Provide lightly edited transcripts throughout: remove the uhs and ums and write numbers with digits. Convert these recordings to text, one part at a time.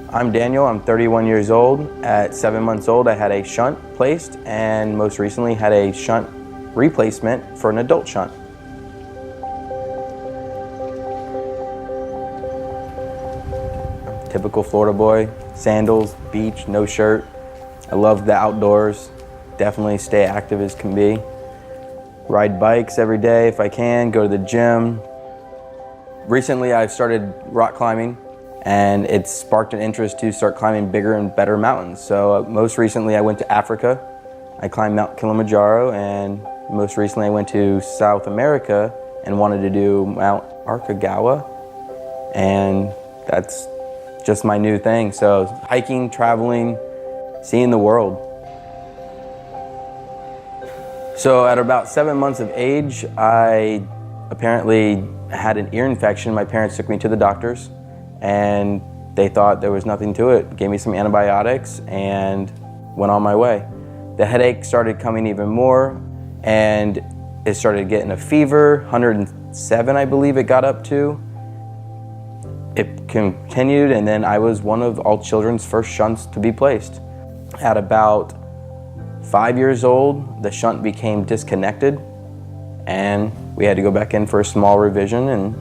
I'm Daniel, I'm 31 years old. At 7 months old, I had a shunt placed and most recently had a shunt replacement for an adult shunt. Typical Florida boy, sandals, beach, no shirt. I love the outdoors, definitely stay active as can be. Ride bikes every day if I can, go to the gym. Recently I've started rock climbing and it's sparked an interest to start climbing bigger and better mountains. So most recently I went to Africa. I climbed Mount Kilimanjaro, and most recently I went to South America and wanted to do Mount Aconcagua, and that's just my new thing. So hiking, traveling, seeing the world. So at about 7 months of age, I apparently had an ear infection. My parents took me to the doctors and they thought there was nothing to it. Gave me some antibiotics and went on my way. The headache started coming even more and it started getting a fever, 107 I believe it got up to. It continued, and then I was one of all children's first shunts to be placed. At about 5 years old, the shunt became disconnected and we had to go back in for a small revision, and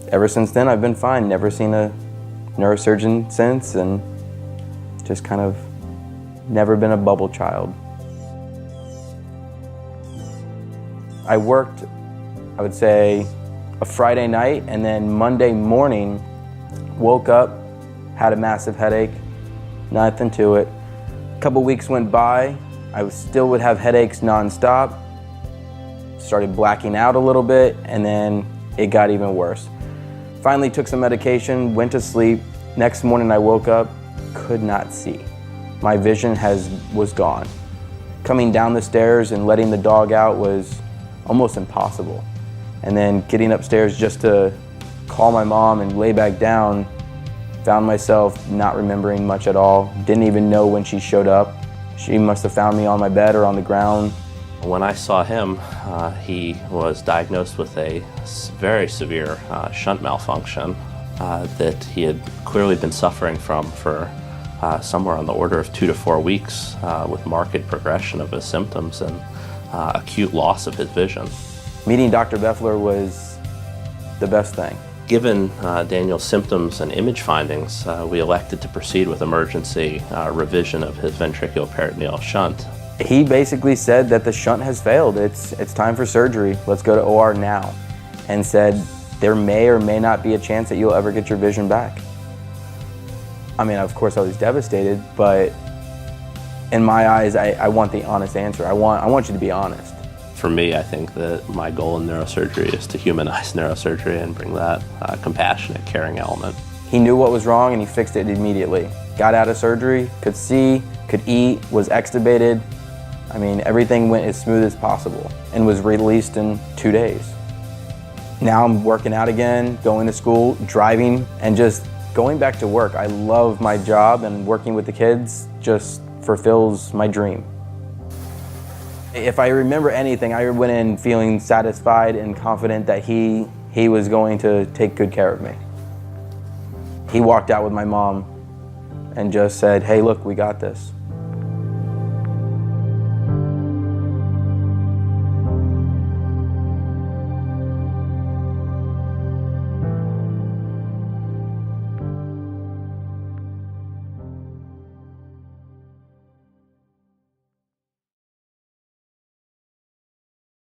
ever since then I've been fine. Never seen a neurosurgeon since, and just kind of never been a bubble child. I worked, I would say, a Friday night, and then Monday morning woke up, had a massive headache, nothing to it. A couple weeks went by, I still would have headaches nonstop, started blacking out a little bit, and then it got even worse. Finally took some medication, went to sleep. Next morning I woke up, could not see. My vision was gone. Coming down the stairs and letting the dog out was almost impossible. And then getting upstairs just to call my mom and lay back down, found myself not remembering much at all. Didn't even know when she showed up. She must have found me on my bed or on the ground. When I saw him, he was diagnosed with a very severe shunt malfunction that he had clearly been suffering from for somewhere on the order of 2 to 4 weeks, with marked progression of his symptoms and acute loss of his vision. Meeting Dr. Beffler was the best thing. Given Daniel's symptoms and image findings, we elected to proceed with emergency revision of his ventriculoperitoneal shunt. He basically said that the shunt has failed. It's time for surgery. Let's go to OR now. And said there may or may not be a chance that you'll ever get your vision back. I mean, of course I was devastated, but in my eyes, I want the honest answer. I want you to be honest. For me, I think that my goal in neurosurgery is to humanize neurosurgery and bring that compassionate, caring element. He knew what was wrong and he fixed it immediately. Got out of surgery, could see, could eat, was extubated. I mean, everything went as smooth as possible and was released in 2 days. Now I'm working out again, going to school, driving, and just going back to work. I love my job, and working with the kids just fulfills my dream. If I remember anything, I went in feeling satisfied and confident that he was going to take good care of me. He walked out with my mom and just said, "Hey, look, we got this."